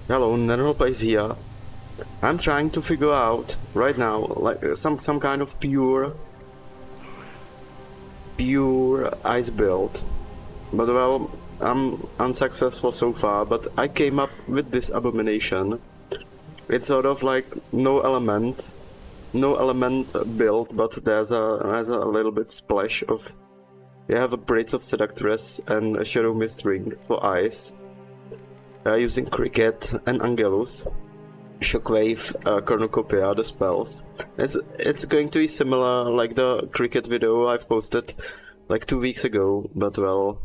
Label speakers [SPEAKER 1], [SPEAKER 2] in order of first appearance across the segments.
[SPEAKER 1] Hello, Netherall Place here. I'm trying to figure out right now, like some kind of pure ice build. But well, I'm unsuccessful so far. But I came up with this abomination. It's sort of like no element build, but there's a little bit splash of. You have a Braids of Seductress and a Shadow Mist Ring for eyes. Using Cricket and Angelus. Shockwave, Cornucopia, the spells. It's going to be similar like the Cricket video I've posted like 2 weeks ago, but well,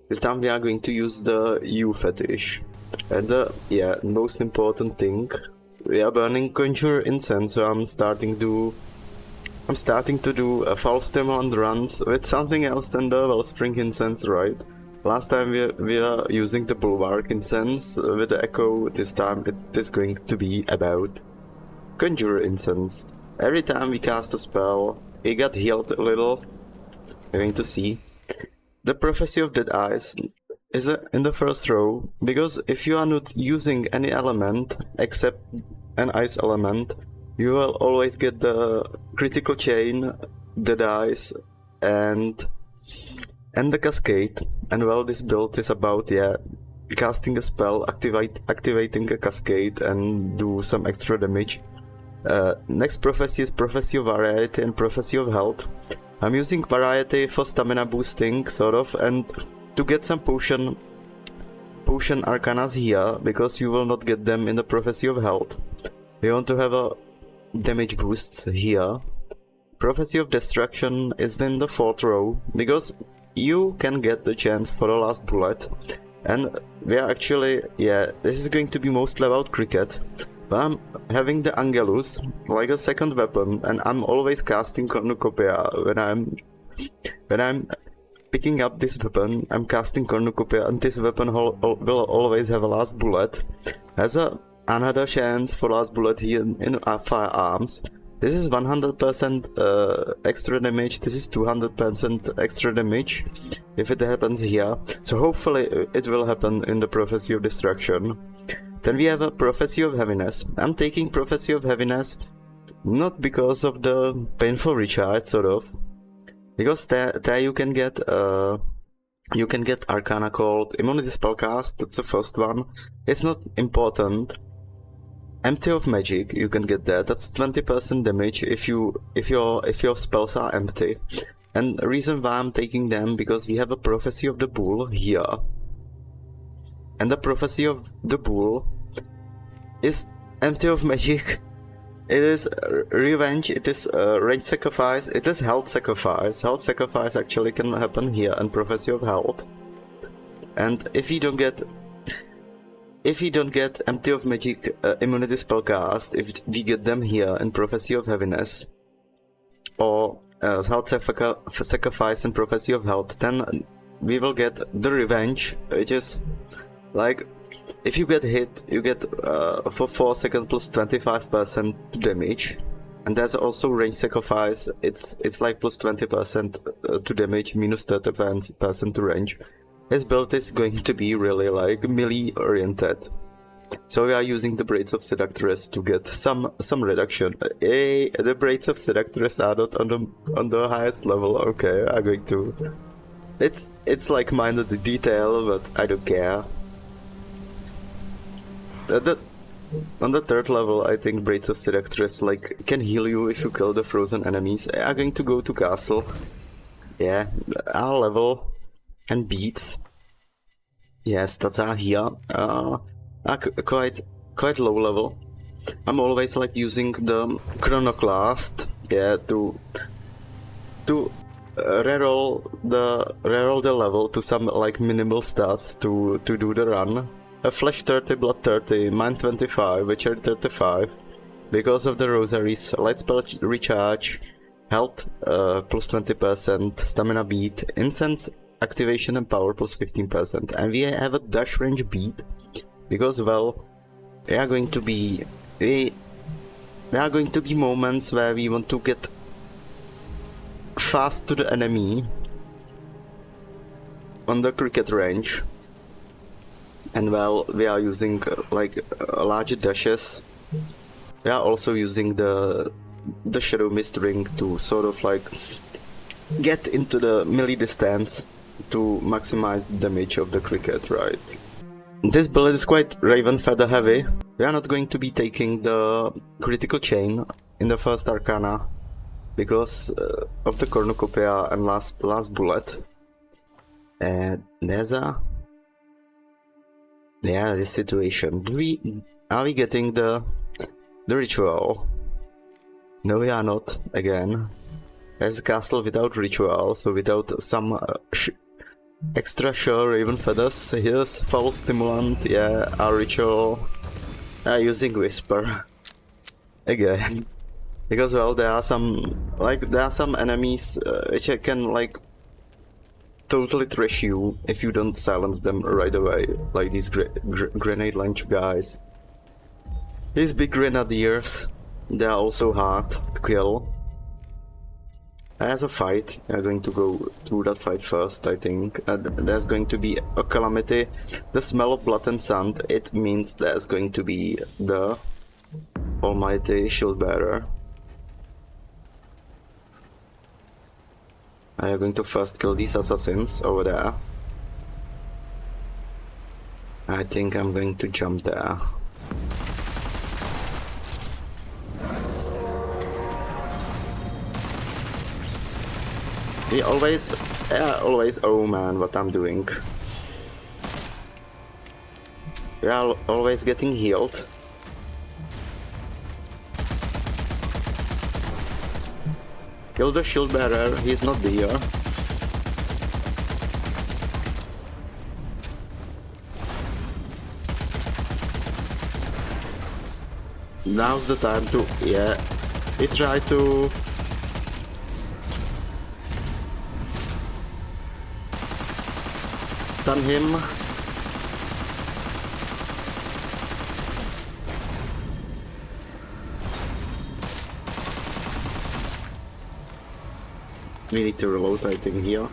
[SPEAKER 1] this time we are going to use the U fetish. And the most important thing, we are burning Conjurer Incense, so I'm starting to do a false stimulant runs with something else than the Wellspring Incense, right? Last time we are using the Bulwark Incense with the Echo. This time it is going to be about Conjurer Incense. Every time we cast a spell, it got healed a little. We're going to see. The Prophecy of Dead Eyes is in the first row, because if you are not using any element except an ice element, you will always get the Critical Chain, Dead Eyes, and the Cascade. And well, this build is about casting a spell, activating a Cascade, and do some extra damage. Next prophecy is Prophecy of Variety and Prophecy of Health. I'm using Variety for stamina boosting, sort of, and to get some potion arcanas here, because you will not get them in the Prophecy of Health. We want to have a damage boosts here. Prophecy of Destruction is in the 4th row, because you can get the chance for the last bullet. And we are actually, this is going to be mostly about Cricket. But I'm having the Angelus, like a second weapon, and I'm always casting Cornucopia. When I'm picking up this weapon, I'm casting Cornucopia, and this weapon will always have a last bullet. Has another chance for last bullet here in Firearms. This is 100% extra damage, this is 200% extra damage, if it happens here. So hopefully it will happen in the Prophecy of Destruction. Then we have a Prophecy of Heaviness. I'm taking Prophecy of Heaviness not because of the painful recharge, sort of, because there you can get Arcana called Immunity Spellcast. That's the first one. It's not important. Empty of Magic, you can get that. That's 20% damage if your spells are empty. And the reason why I'm taking them, because we have a Prophecy of the Bull here. And the Prophecy of the Bull is empty of magic. It is revenge, it is range sacrifice, it is health sacrifice. Health sacrifice actually can happen here in Prophecy of Health. And if you don't get Empty of Magic Immunity Spellcast, if we get them here in Prophecy of Heaviness, or Health Sacrifice and Prophecy of Health, then we will get the Revenge, which is like, if you get hit, you get for 4 seconds plus 25% damage. And there's also Range Sacrifice, it's like plus 20% to damage, minus 30% to range. His build is going to be really like melee oriented. So we are using the Braids of Seductress to get some reduction. Hey, the Braids of Seductress are not on the highest level. Okay, I'm going to. It's like minor detail, but I don't care. On the 3rd level, I think Braids of Seductress like can heal you if you kill the frozen enemies. I'm going to go to castle. Yeah, our level and beats. Yes, that's are here. Quite low level. I'm always like using the Chronoclast, to reroll the level to some like minimal stats to do the run. A Flesh 30, Blood 30, Mind 25, Witcher 35. Because of the rosaries, light spell recharge, health plus 20%, stamina beat, incense activation and power plus 15%, and we have a dash range beat, because well, there are going to be moments where we want to get fast to the enemy on the Cricket range. And well, we are using like larger dashes. We are also using the Shadow Mist ring to sort of like get into the melee distance to maximize the damage of the cricket, right? This build is quite Raven Feather heavy. We are not going to be taking the Critical Chain in the first Arcana because of the cornucopia and last bullet. And there's this situation. Are we getting the ritual? No, we are not. Again, there's a castle without ritual, so without some extra sure Raven feathers. Here's foul stimulant. Yeah, our ritual. Using whisper again, because well, there are some enemies which can like totally trash you if you don't silence them right away, like these grenade launch guys. These big grenadiers, they are also hard to kill. As a fight, we are going to go through that fight first, I think. There's going to be a calamity. The smell of blood and sand, it means there's going to be the almighty shield bearer. I am going to first kill these assassins over there. I think I'm going to jump there. We always, oh man, what I'm doing. We are always getting healed. Kill the shield bearer, he's not there. Now's the time to, yeah, we try to stun him. We need to reload, I think, here.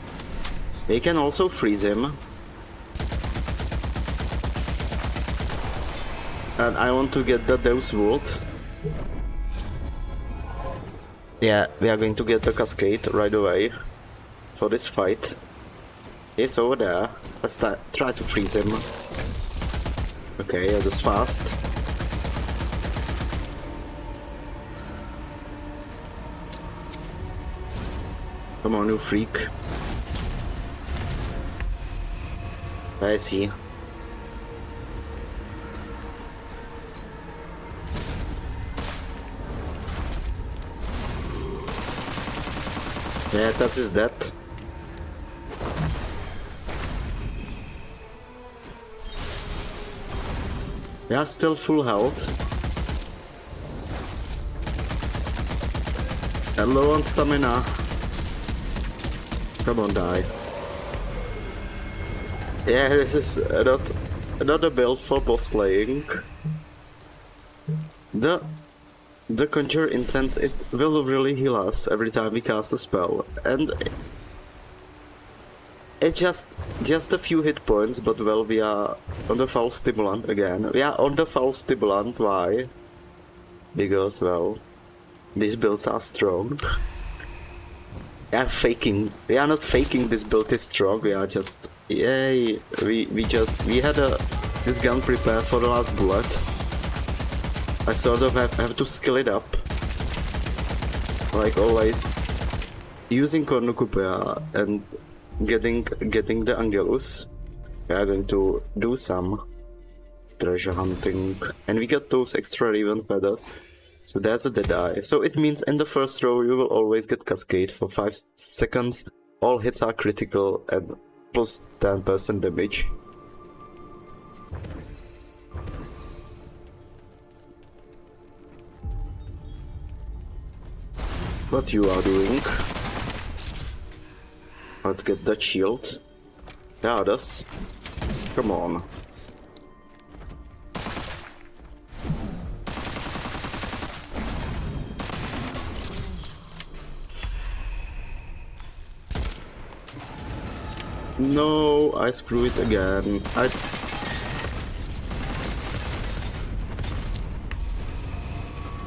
[SPEAKER 1] They can also freeze him. And I want to get the Deus Vult. Yeah, we are going to get the Cascade right away for this fight. He's over there. Let's try to freeze him. Okay, that is fast. Come on, you freak. Where is he? Yeah, that's his death. We are still full health. And low on stamina. Come on, die. Yeah, this is another build for boss slaying. The Conjurer Incense, it will really heal us every time we cast a spell, and it's just a few hit points, but well, we are on the foul stimulant again. We are on the foul stimulant, why? Because, well, these builds are strong. We are not faking this build is strong, we are just, yay, we had this gun prepared for the last bullet. I sort of have to skill it up, like always, using cornucopia and getting the Angelus. We are going to do some treasure hunting, and we got those extra Raven feathers. So there's a dead eye. So it means in the first row you will always get Cascade for 5 seconds. All hits are critical and plus 10% damage. What you are doing? Let's get that shield. Yeah, this. Come on. No, I screw it again.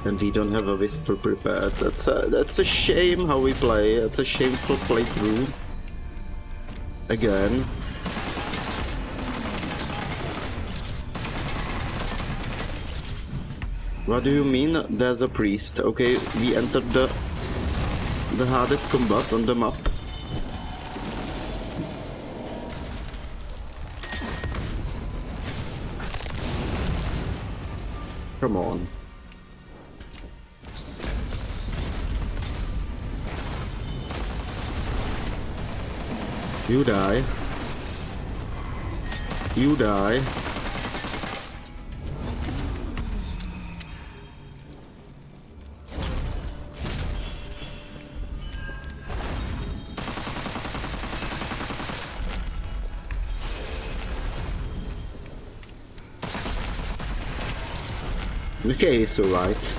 [SPEAKER 1] And we don't have a whisper prepared. That's a shame how we play. It's a shameful playthrough. Again. What do you mean there's a priest? Okay, we entered the hardest combat on the map. Come on. You die. You die. Okay, so right.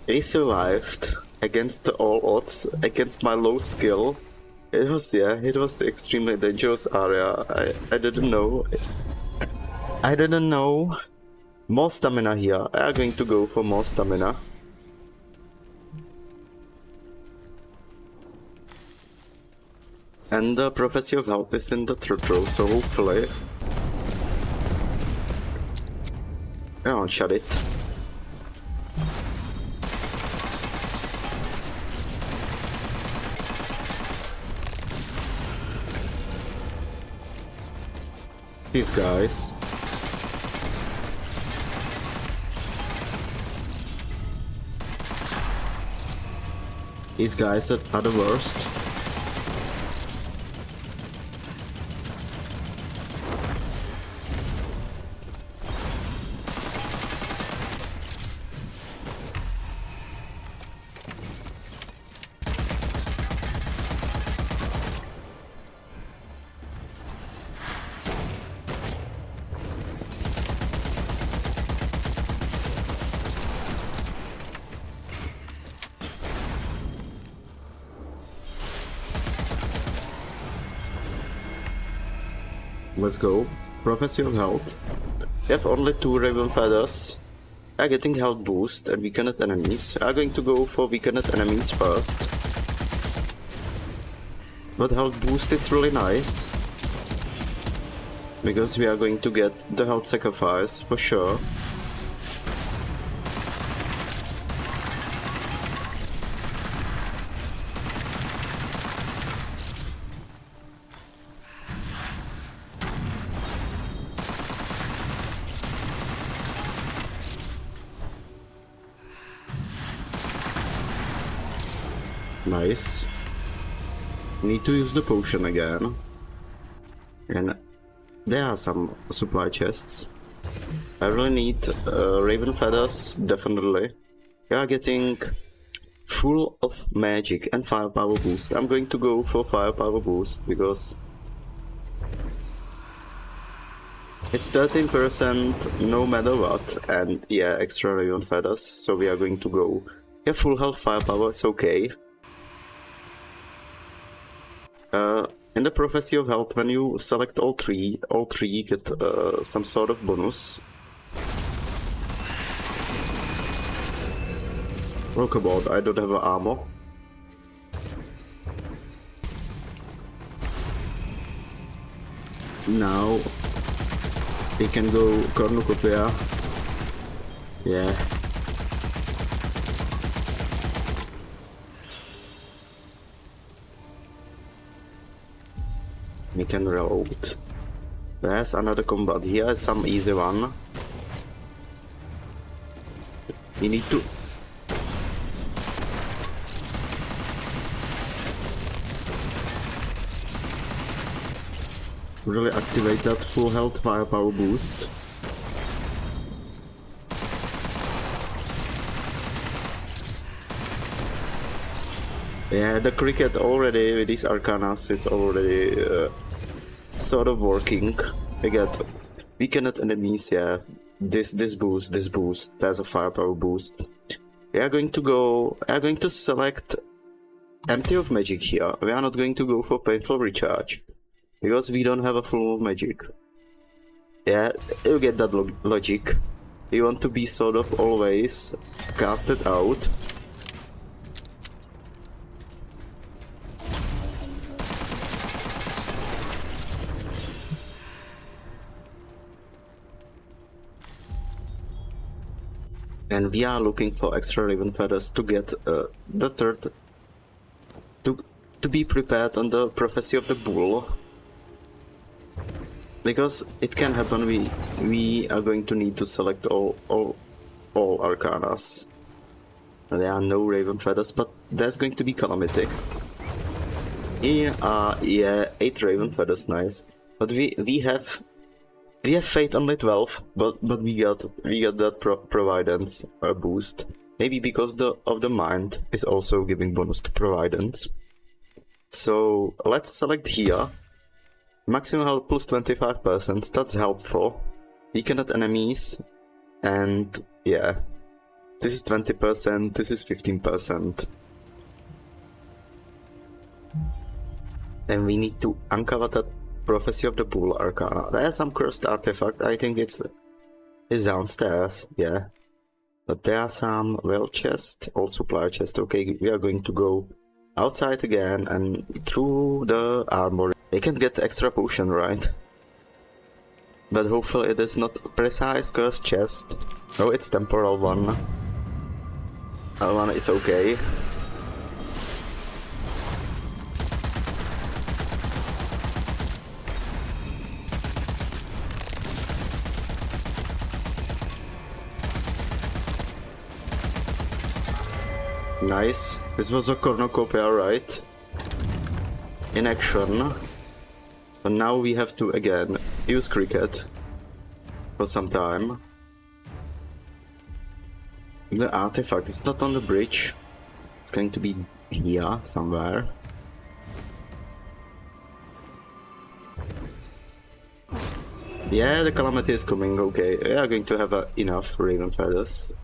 [SPEAKER 1] He survived against all odds, against my low skill. It was, yeah, it was the extremely dangerous area. I didn't know. I didn't know. More stamina here. I'm going to go for more stamina. And the Prophecy of Health is in the third row, so hopefully... Oh, shut it. These guys. These guys are the worst. Let's go. Prophecy of Health. We have only 2 Raven Feathers. We are getting health boost and weakened enemies. We are going to go for weakened enemies first. But health boost is really nice. Because we are going to get the health sacrifice for sure. Nice. Need to use the potion again. And there are some supply chests. I really need Raven Feathers, definitely. We are getting full of magic and firepower boost. I'm going to go for firepower boost because it's 13% no matter what, and yeah, extra Raven Feathers, so we are going to go. Yeah, full health firepower, it's okay. In the Prophecy of Health, when you select all three get some sort of bonus. Oh come on, I don't have armor. Now we can go cornucopia. Yeah. We can reload. There's another combat. Here is some easy one. We need to... really activate that full health firepower boost. Yeah, the cricket already with these arcanas, it's already sort of working. We get weakened enemies, yeah. This boost, there's a firepower boost. We are going to select Empty of Magic here. We are not going to go for Painful Recharge, because we don't have a full magic. Yeah, you get that logic. You want to be sort of always casted out. And we are looking for extra raven feathers to get the third, to be prepared on the Prophecy of the Bull. Because it can happen, we are going to need to select all Arcanas. There are no raven feathers, but there's going to be Calamity. Yeah, 8 raven feathers, nice. But we have Fate only 12, but we got that Providence boost. Maybe because of the mind is also giving bonus to Providence. So let's select here. Maximum health plus 25%, that's helpful. Weakened enemies, and yeah. This is 20%, this is 15%. And we need to uncover that Prophecy of the Bull Arcana. There's some cursed artifact, I think it's downstairs, yeah. But there are some well chest, old supply chest. Okay, we are going to go outside again and through the armory. They can get extra potion, right? But hopefully it is not precise cursed chest. Oh, it's temporal one. That one is okay. Nice. This was a cornucopia, right? In action. But now we have to again use cricket for some time. The artifact is not on the bridge. It's going to be here somewhere. Yeah, the Calamity is coming, okay. We are going to have enough raven feathers.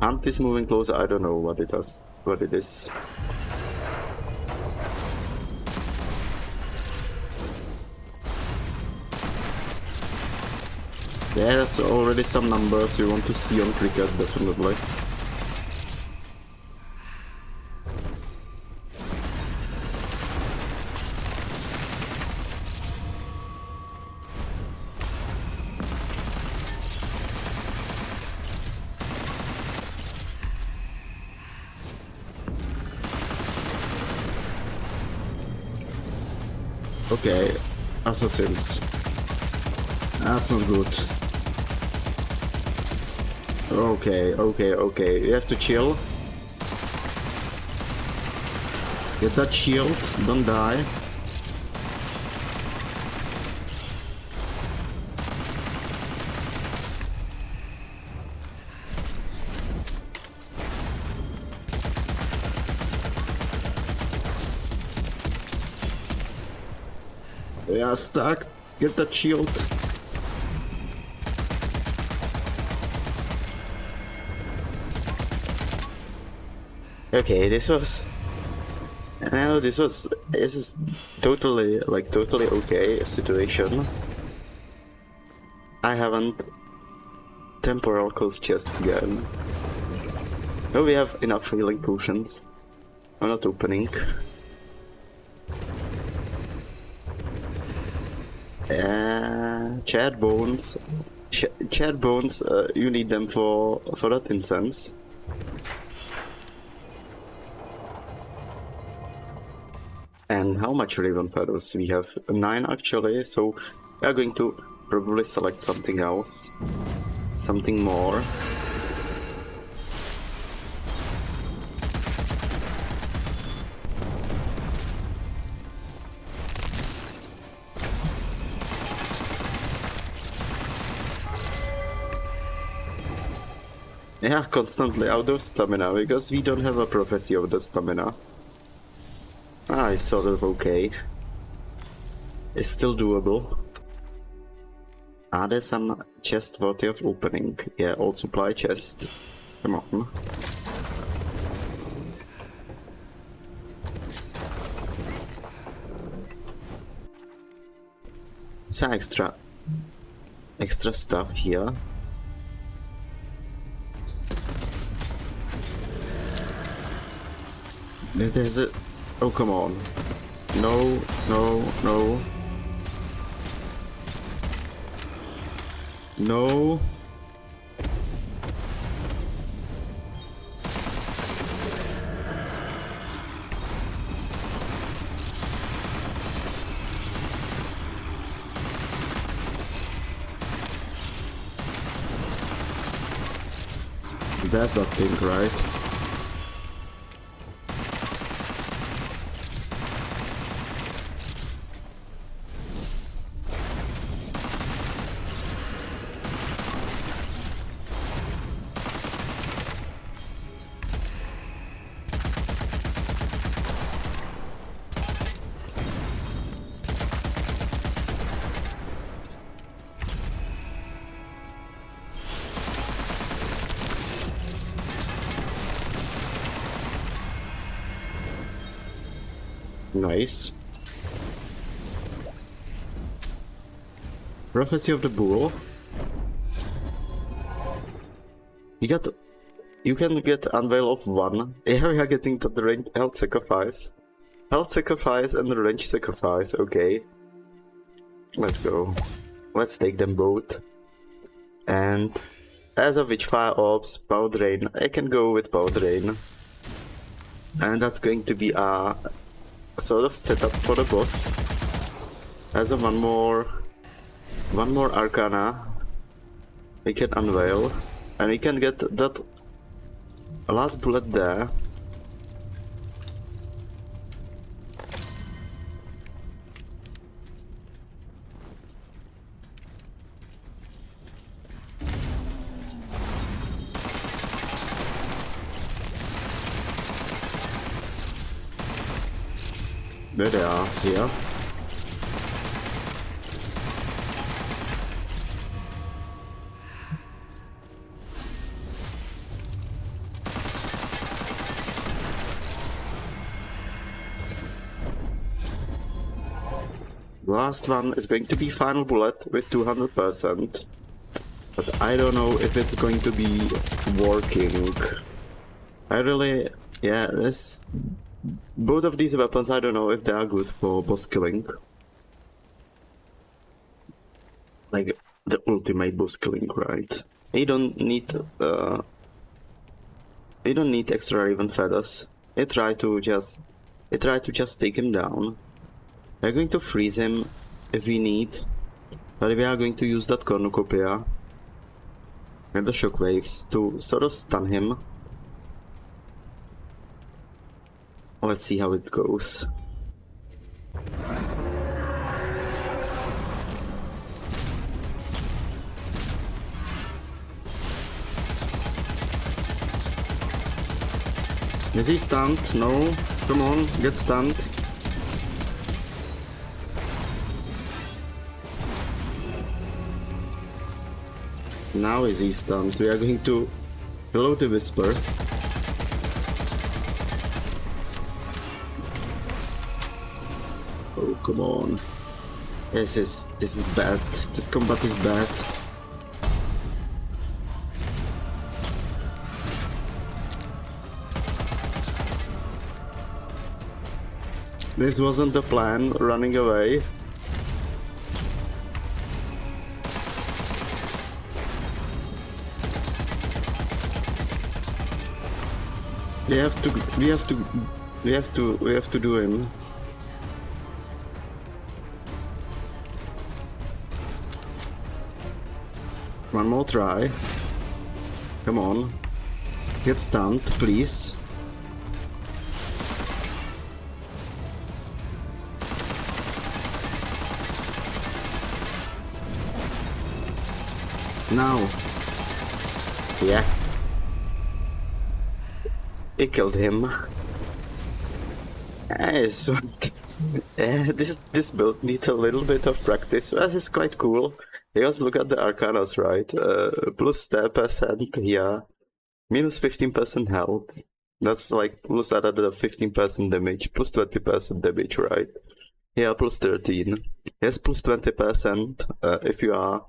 [SPEAKER 1] Hunt is moving closer, I don't know what it does, what it is. Yeah, that's already some numbers you want to see on cricket, definitely. Okay, assassins. That's not good. Okay. You have to chill. Get that shield, don't die. Yeah, stuck. Get that shield. Okay, this is totally okay situation. I haven't temporal closed chest again. No, we have enough healing potions. I'm not opening. Charred bones. Charred bones, you need them for that incense. And how much raven feathers? We have 9 actually, so we are going to probably select something else. Something more. Yeah, constantly out of stamina, because we don't have a Prophecy of the stamina. Ah, it's sort of okay. It's still doable. Are there some chests worthy of opening? Yeah, old supply chest. Come on. some extra stuff here. There's a... Oh, come on. No, no, no. No. That's that thing, right? Nice. Prophecy of the Bull. You can get Unveil of 1. Yeah, we are getting to the range health sacrifice. Health sacrifice and the range sacrifice, okay. Let's go. Let's take them both. And as a Witchfire Orbs, Power Drain, I can go with Power Drain. And that's going to be a sort of setup for the boss. As a one more Arcana we can unveil, and we can get that last bullet there. There they are, here. Last one is going to be final bullet with 200%. But I don't know if it's going to be working. I really... yeah, both of these weapons, I don't know if they are good for boss killing. Like, the ultimate boss killing, right? You don't need extra Raven feathers. I try to just take him down. We're going to freeze him if we need, but we are going to use that cornucopia and the shockwaves to sort of stun him. Let's see how it goes. Is he stunned? No. Come on, get stunned. Now is he stunned? We are going to reload the Whisper. Oh, come on. This is bad. This combat is bad. This wasn't the plan, running away. We have to do him. One more try. Come on. Get stunned, please. Now. Yeah. He killed him. Yes. This build needs a little bit of practice. That is quite cool. Just look at the Arcanas, right? Plus 10%, yeah. Minus 15% health. That's like plus another 15% damage, plus 20% damage, right? Yeah, plus 13. Yes, plus 20% if you are,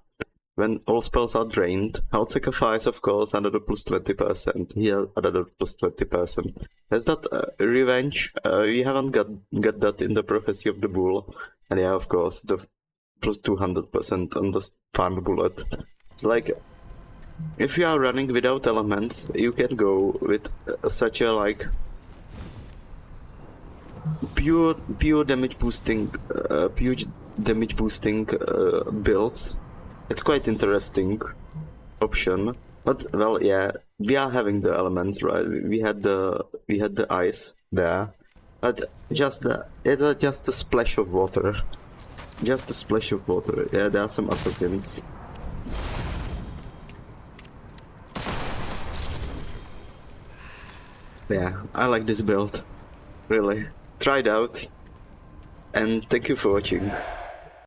[SPEAKER 1] when all spells are drained. Health sacrifice, of course, another plus 20%. Here, another plus 20%. Has that revenge? We haven't got that in the Prophecy of the Bull. And yeah, of course, the plus 200% on the farm bullet. It's like, if you are running without elements, you can go with such a like pure damage boosting, builds. It's quite interesting option. But well, yeah, we are having the elements, right? We had the ice there, but it's just a splash of water. Just a splash of water. Yeah, there are some assassins. Yeah, I like this build. Really. Try it out. And thank you for watching.